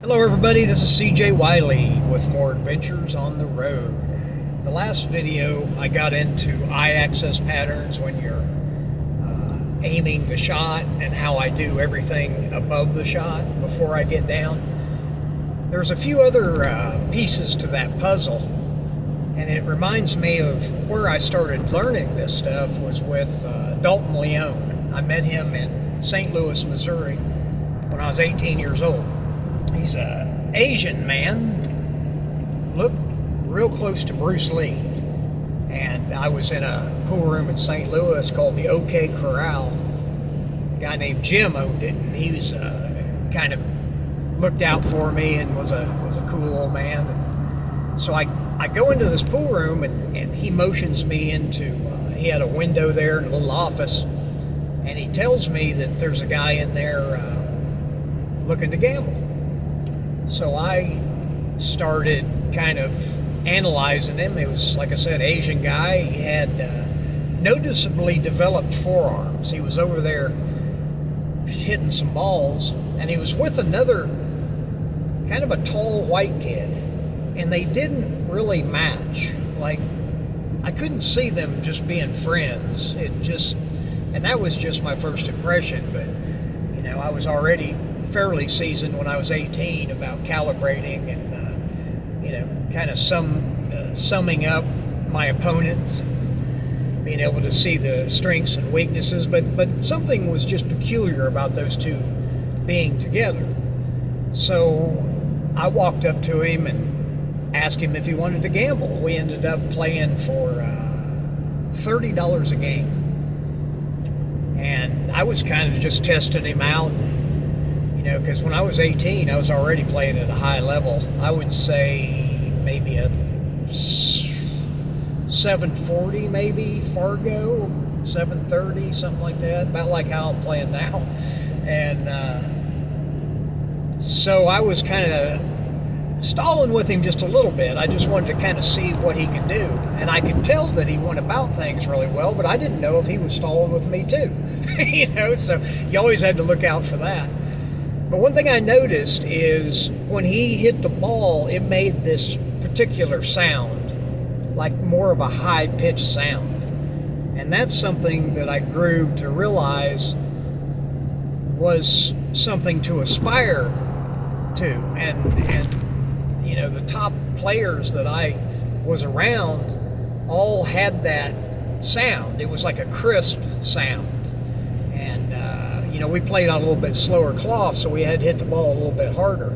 Hello everybody, this is CJ Wiley with more adventures on the road. The last video I got into eye access patterns when you're aiming the shot and how I do everything above the shot before I get down. There's a few other pieces to that puzzle, and it reminds me of where I started learning this stuff was with Dalton Leong. I met him in St. Louis, Missouri when I was 18 years old. He's an Asian man, looked real close to Bruce Lee. And I was in a pool room in St. Louis called the OK Corral. A guy named Jim owned it, and he was kind of looked out for me and was a cool old man. And so I go into this pool room, and he motions me into, he had a window there in a little office, and he tells me that there's a guy in there looking to gamble. So I started kind of analyzing him. He was, like I said, Asian guy. He had noticeably developed forearms. He was over there hitting some balls, and he was with another kind of a tall white kid, and they didn't really match. Like, I couldn't see them just being friends. And that was just my first impression, but, you know, I was already fairly seasoned when I was 18 about calibrating and kind of summing up my opponents, being able to see the strengths and weaknesses, but something was just peculiar about those two being together. So I walked up to him and asked him if he wanted to gamble. We ended up playing for $30 a game, and I was kind of just testing him out. Because when I was 18, I was already playing at a high level. I would say maybe a 740, maybe Fargo, 730, something like that, about like how I'm playing now. And so I was kind of stalling with him just a little bit. I just wanted to kind of see what he could do. And I could tell that he went about things really well, but I didn't know if he was stalling with me too. So you always had to look out for that. But one thing I noticed is when he hit the ball, it made this particular sound, like more of a high-pitched sound. And that's something that I grew to realize was something to aspire to. And the top players that I was around all had that sound. It was like a crisp sound. We played on a little bit slower cloth, so we had to hit the ball a little bit harder,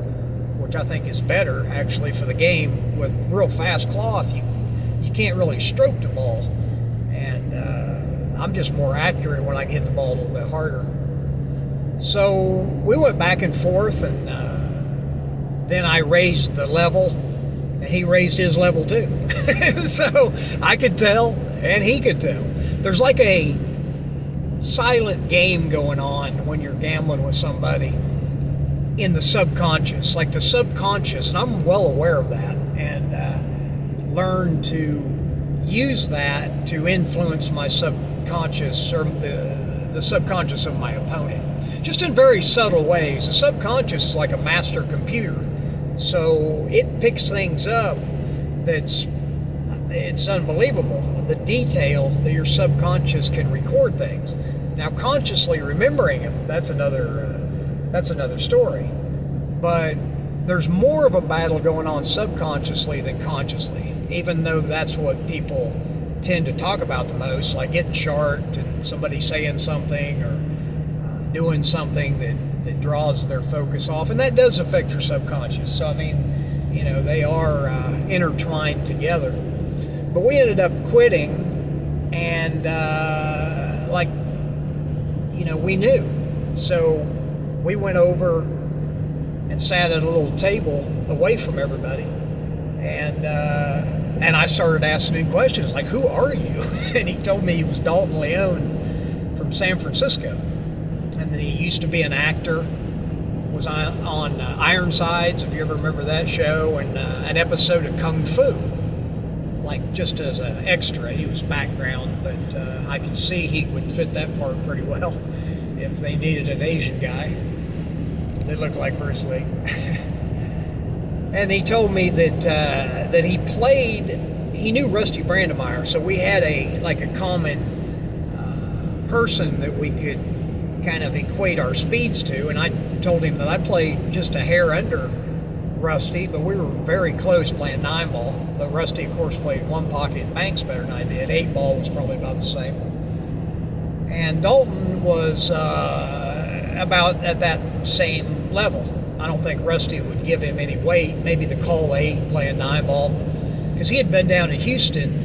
which I think is better, actually, for the game. With real fast cloth, you can't really stroke the ball, and I'm just more accurate when I can hit the ball a little bit harder. So we went back and forth, and then I raised the level, and he raised his level too. So I could tell, and he could tell. There's like a silent game going on when you're gambling with somebody in the subconscious, and I'm well aware of that, and learn to use that to influence my subconscious, or the subconscious of my opponent, just in very subtle ways. The subconscious is like a master computer, so it picks things up it's unbelievable, the detail that your subconscious can record things. Now, consciously remembering them, that's another story. But there's more of a battle going on subconsciously than consciously, even though that's what people tend to talk about the most, like getting sharked and somebody saying something or doing something that draws their focus off, and that does affect your subconscious. So, I mean, they are intertwined together. But we ended up quitting, and we knew. So we went over and sat at a little table away from everybody, and I started asking him questions like, "Who are you?" And he told me he was Dalton Leong from San Francisco, and that he used to be an actor, was on Ironsides, if you ever remember that show, and an episode of Kung Fu. Like, just as an extra, he was background, but I could see he would fit that part pretty well if they needed an Asian guy that looked like Bruce Lee. And he told me that he knew Rusty Brandemeyer, so we had a common person that we could kind of equate our speeds to. And I told him that I played just a hair under Rusty, but we were very close playing 9-ball. But Rusty, of course, played one pocket and banks better than I did. 8-ball was probably about the same. And Dalton was about at that same level. I don't think Rusty would give him any weight. Maybe the call 8 playing 9-ball, because he had been down in Houston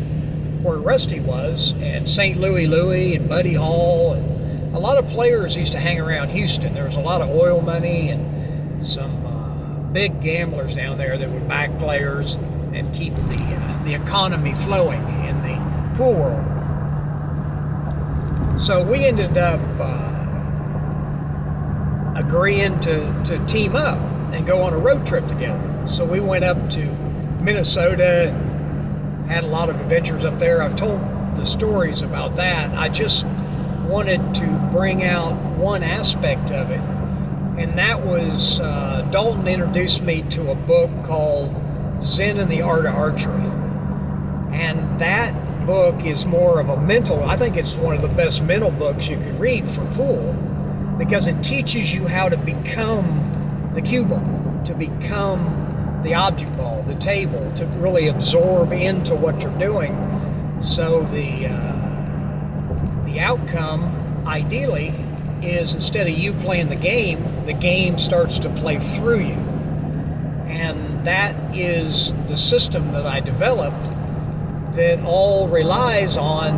where Rusty was, and St. Louis and Buddy Hall, and a lot of players used to hang around Houston. There was a lot of oil money and some big gamblers down there that would back players and keep the economy flowing in the pool world. So we ended up agreeing to team up and go on a road trip together. So we went up to Minnesota and had a lot of adventures up there. I've told the stories about that. I just wanted to bring out one aspect of it, and that was Dalton introduced me to a book called Zen and the Art of Archery. And that book is more of a mental, I think it's one of the best mental books you could read for pool, because it teaches you how to become the cue ball, to become the object ball, the table, to really absorb into what you're doing. So the outcome, ideally, is instead of you playing the game starts to play through you. And that is the system that I developed that all relies on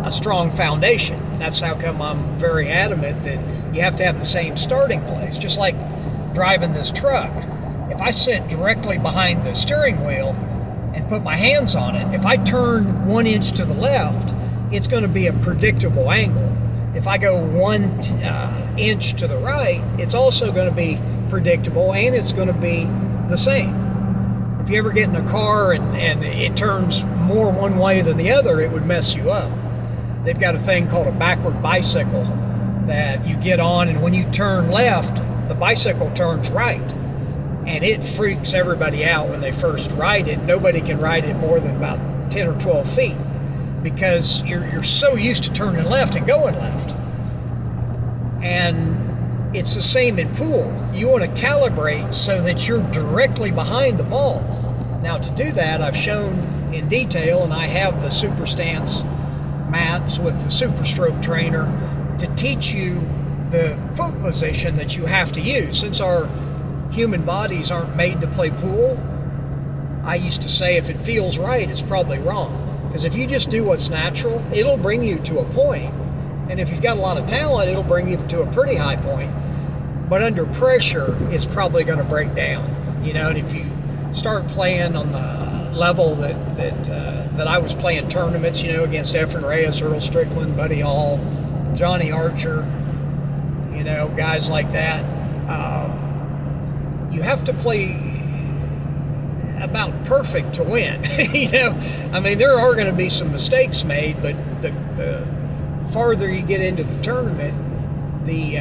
a strong foundation. That's how come I'm very adamant that you have to have the same starting place. Just like driving this truck. If I sit directly behind the steering wheel and put my hands on it, if I turn 1 inch to the left, it's going to be a predictable angle. If I go 1 inch to the right, it's also going to be predictable, and it's going to be the same. If you ever get in a car and it turns more one way than the other, it would mess you up. They've got a thing called a backward bicycle that you get on, and when you turn left, the bicycle turns right. And it freaks everybody out when they first ride it. Nobody can ride it more than about 10 or 12 feet because you're so used to turning left and going left. And it's the same in pool. You want to calibrate so that you're directly behind the ball. Now, to do that, I've shown in detail, and I have the Super Stance mats with the Super Stroke trainer to teach you the foot position that you have to use. Since our human bodies aren't made to play pool, I used to say if it feels right, it's probably wrong. Because if you just do what's natural, it'll bring you to a point. And if you've got a lot of talent, it'll bring you to a pretty high point. But under pressure, it's probably going to break down. You know, and if you start playing on the level that I was playing tournaments, you know, against Efren Reyes, Earl Strickland, Buddy Hall, Johnny Archer, you know, guys like that, you have to play about perfect to win. You know, I mean, there are going to be some mistakes made, but the farther you get into the tournament, the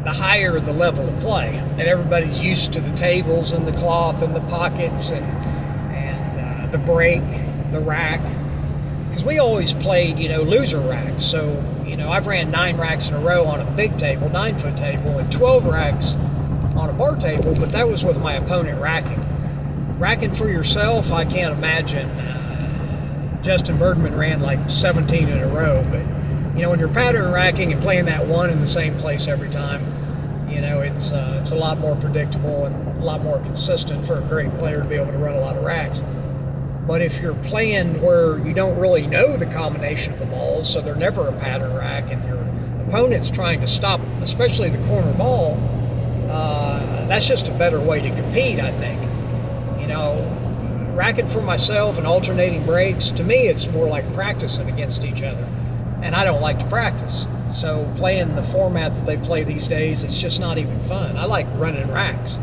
higher the level of play, and everybody's used to the tables and the cloth and the pockets and the break, the rack, because we always played, you know, loser racks. So, you know, I've ran 9 racks in a row on a big table, 9-foot table, and 12 racks on a bar table, but that was with my opponent racking. Racking for yourself, I can't imagine. Justin Bergman ran like 17 in a row, but, you know, when you're pattern racking and playing that one in the same place every time, you know, it's a lot more predictable and a lot more consistent for a great player to be able to run a lot of racks. But if you're playing where you don't really know the combination of the balls, so they're never a pattern rack, and your opponent's trying to stop, especially the corner ball, that's just a better way to compete, I think. You know, racking for myself and alternating breaks, to me, it's more like practicing against each other. And I don't like to practice. So playing the format that they play these days, it's just not even fun. I like running racks.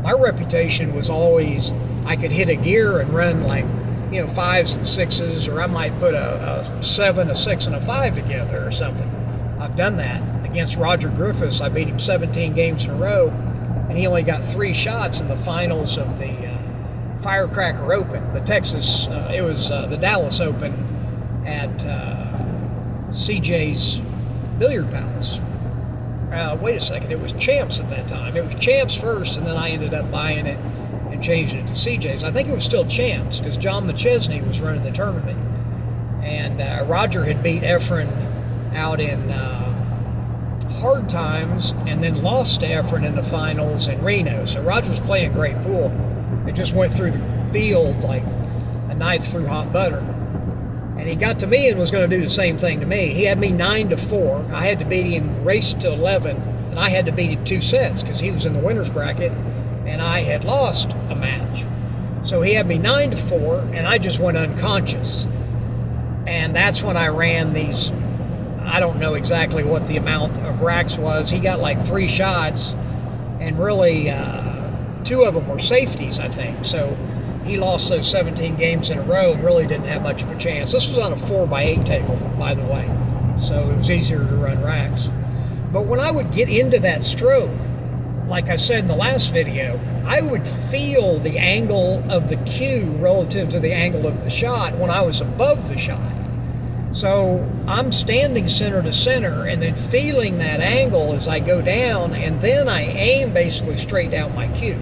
My reputation was always I could hit a gear and run like, you know, 5s and 6s, or I might put a 7, a 6, and a 5 together or something. I've done that. Against Roger Griffiths, I beat him 17 games in a row, and he only got 3 shots in the finals of the Firecracker Open, the Texas, it was the Dallas Open at CJ's Billiard Palace. Wait a second, it was Champs at that time. It was Champs first, and then I ended up buying it and changing it to CJ's. I think it was still Champs, because John McChesney was running the tournament. And Roger had beat Efren out in hard times, and then lost to Efren in the finals in Reno. So Roger's playing great pool. It just went through the field like a knife through hot butter. And he got to me and was going to do the same thing to me. He had me 9-4. I had to beat him race to 11, and I had to beat him 2 sets because he was in the winner's bracket, and I had lost a match. So he had me 9-4, and I just went unconscious. And that's when I ran these, I don't know exactly what the amount of racks was. He got like 3 shots, and really 2 of them were safeties, I think. So he lost those 17 games in a row and really didn't have much of a chance. This was on a 4x8 table, by the way, so it was easier to run racks. But when I would get into that stroke, like I said in the last video, I would feel the angle of the cue relative to the angle of the shot when I was above the shot. So I'm standing center to center and then feeling that angle as I go down, and then I aim basically straight down my cue.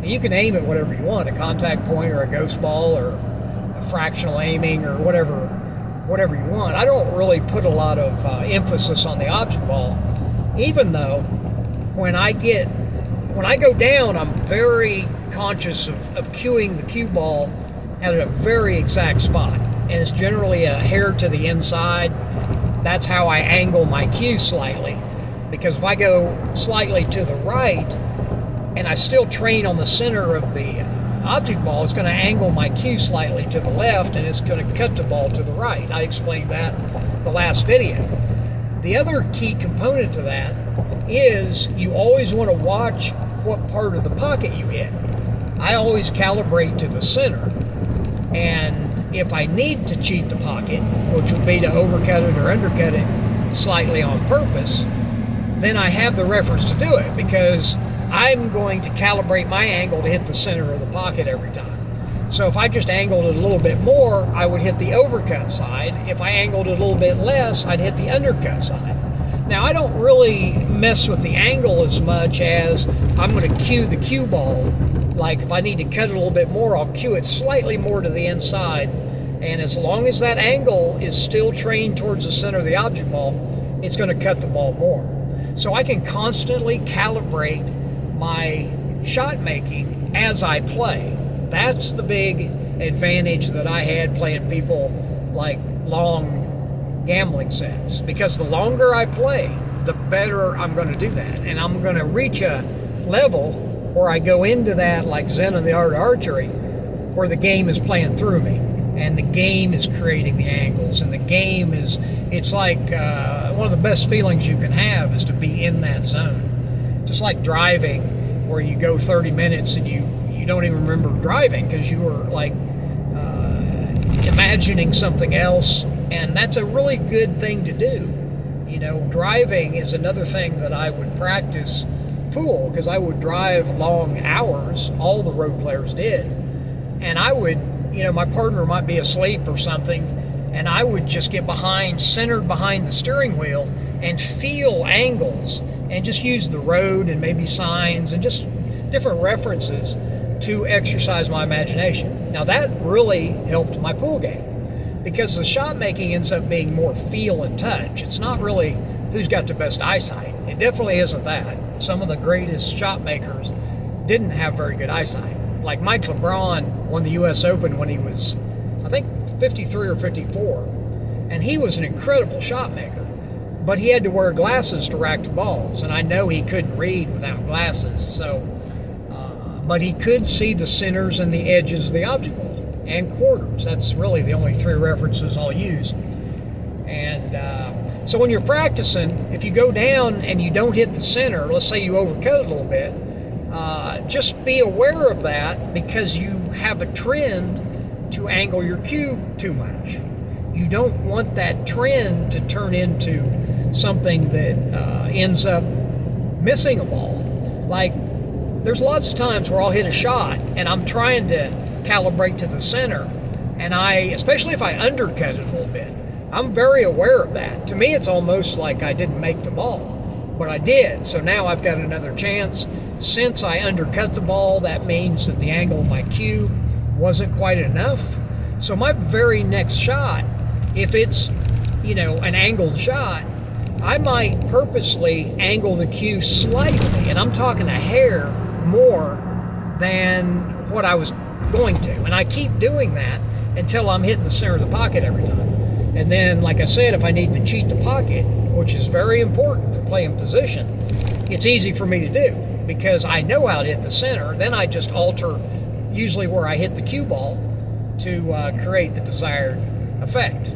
And you can aim at whatever you want, a contact point or a ghost ball or a fractional aiming or whatever you want. I don't really put a lot of emphasis on the object ball, even though when I go down, I'm very conscious of cueing the cue ball at a very exact spot. And it's generally a hair to the inside. That's how I angle my cue slightly. Because if I go slightly to the right, and I still train on the center of the object ball, it's going to angle my cue slightly to the left, and it's going to cut the ball to the right. I explained that in the last video. The other key component to that is you always want to watch what part of the pocket you hit. I always calibrate to the center, and if I need to cheat the pocket, which would be to overcut it or undercut it slightly on purpose, then I have the reference to do it, because I'm going to calibrate my angle to hit the center of the pocket every time. So if I just angled it a little bit more, I would hit the overcut side. If I angled it a little bit less, I'd hit the undercut side. Now, I don't really mess with the angle as much as I'm going to cue the cue ball. Like if I need to cut it a little bit more, I'll cue it slightly more to the inside. And as long as that angle is still trained towards the center of the object ball, it's going to cut the ball more. So I can constantly calibrate my shot making as I play. That's the big advantage that I had playing people like long gambling sets, because the longer I play, the better I'm going to do that. And I'm going to reach a level where I go into that, like Zen and the Art of Archery, where the game is playing through me, and the game is creating the angles, and the game is, it's like one of the best feelings you can have is to be in that zone. Just like driving, where you go 30 minutes and you don't even remember driving because you were like imagining something else. And that's a really good thing to do. You know, driving is another thing that I would practice pool, because I would drive long hours. All the road players did. And I would, you know, my partner might be asleep or something, and I would just get centered behind the steering wheel and feel angles and just use the road and maybe signs and just different references to exercise my imagination. Now that really helped my pool game, because the shot making ends up being more feel and touch. It's not really who's got the best eyesight. It definitely isn't that. Some of the greatest shot makers didn't have very good eyesight. Like Mike LeBron won the US Open when he was, I think, 53 or 54. And he was an incredible shot maker. But he had to wear glasses to rack the balls. And I know he couldn't read without glasses. So, but he could see the centers and the edges of the object ball. And quarters. That's really the only 3 references I'll use. And so when you're practicing, if you go down and you don't hit the center, let's say you overcut it a little bit, just be aware of that, because you have a trend to angle your cue too much. You don't want that trend to turn into something that ends up missing a ball. Like there's lots of times where I'll hit a shot and I'm trying to calibrate to the center, and especially if I undercut it a little bit, I'm very aware of that. To me, it's almost like I didn't make the ball, but I did. So now I've got another chance. Since I undercut the ball, that means that the angle of my cue wasn't quite enough. So my very next shot, if it's, an angled shot, I might purposely angle the cue slightly, and I'm talking a hair more than what I was going to. And I keep doing that until I'm hitting the center of the pocket every time. And then, like I said, if I need to cheat the pocket, which is very important for playing position, it's easy for me to do because I know how to hit the center. Then I just alter usually where I hit the cue ball to create the desired effect.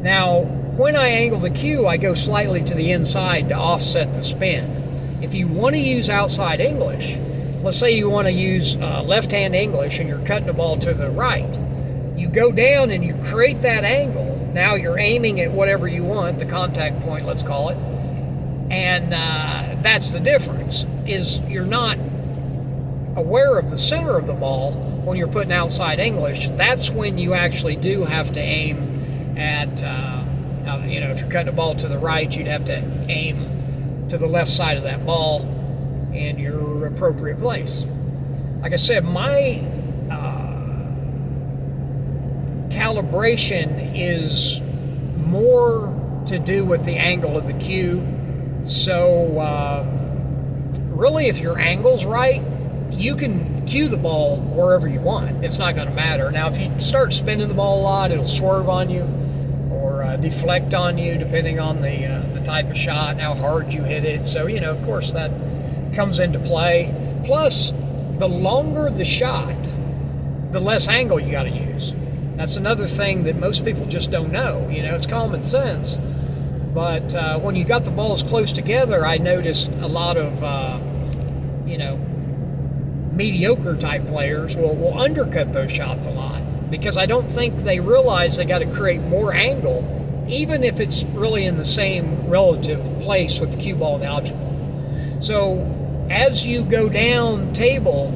Now, when I angle the cue, I go slightly to the inside to offset the spin. If you want to use outside English, let's say you want to use left-hand English and you're cutting the ball to the right, you go down and you create that angle. Now you're aiming at whatever you want, the contact point, let's call it, and that's the difference, is you're not aware of the center of the ball when you're putting outside English. That's when you actually do have to aim at, if you're cutting the ball to the right, you'd have to aim to the left side of that ball in your appropriate place. Like I said, my calibration is more to do with the angle of the cue. So really, if your angle's right, you can cue the ball wherever you want. It's not going to matter. Now, if you start spinning the ball a lot, it'll swerve on you or deflect on you, depending on the type of shot and how hard you hit it. So, of course, that comes into play. Plus, the longer the shot, the less angle you got to use. That's another thing that most people just don't know. It's common sense. But when you got the balls close together, I noticed a lot of, mediocre type players will undercut those shots a lot because I don't think they realize they got to create more angle, even if it's really in the same relative place with the cue ball and the object ball. So as you go down table,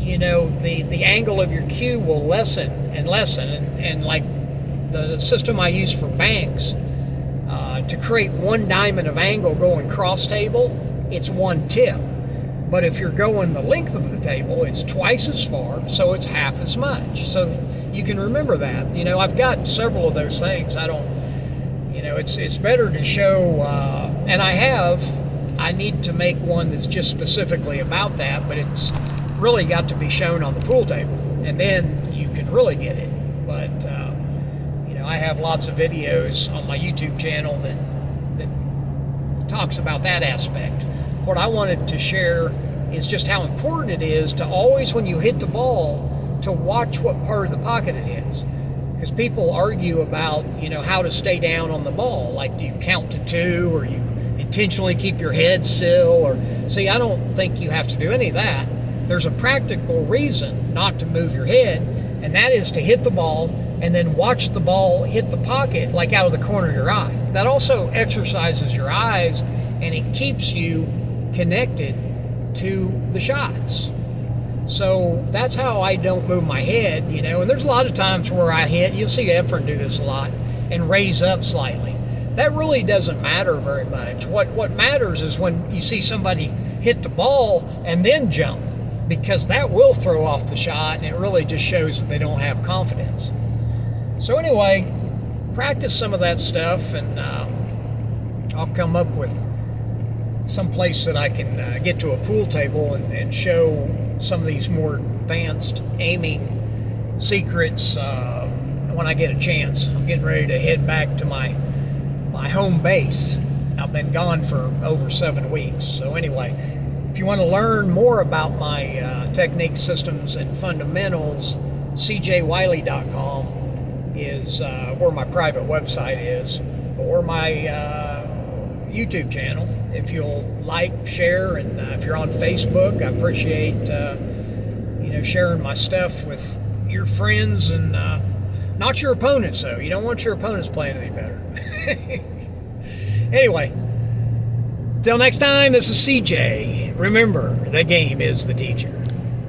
the angle of your cue will lessen and lessen. And like the system I use for banks, to create one diamond of angle going cross table, it's one tip. But if you're going the length of the table, it's twice as far, so it's half as much. So you can remember that. I've got several of those things. I don't, it's better to show, and I need to make one that's just specifically about that, but it's really got to be shown on the pool table, and then you can really get it. But, I have lots of videos on my YouTube channel that talks about that aspect. What I wanted to share is just how important it is to always, when you hit the ball, to watch what part of the pocket it is. Because people argue about, how to stay down on the ball. Like, do you count to 2, or you intentionally keep your head still? Or see, I don't think you have to do any of that. There's a practical reason not to move your head, and that is to hit the ball and then watch the ball hit the pocket like out of the corner of your eye. That also exercises your eyes, and it keeps you connected to the shots. So that's how I don't move my head, and there's a lot of times where I hit, you'll see Efren do this a lot, and raise up slightly. That really doesn't matter very much. What matters is when you see somebody hit the ball and then jump, because that will throw off the shot, and it really just shows that they don't have confidence. So anyway, practice some of that stuff, and I'll come up with some place that I can get to a pool table and show some of these more advanced aiming secrets when I get a chance. I'm getting ready to head back to my home base. I've been gone for over 7 weeks. So anyway, if you want to learn more about my techniques, systems, and fundamentals, cjwiley.com is where my private website is, or my YouTube channel. If you'll like, share, and if you're on Facebook, I appreciate sharing my stuff with your friends, and not your opponents, though. You don't want your opponents playing any better. Anyway, Till next time, this is CJ. Remember, the game is the teacher.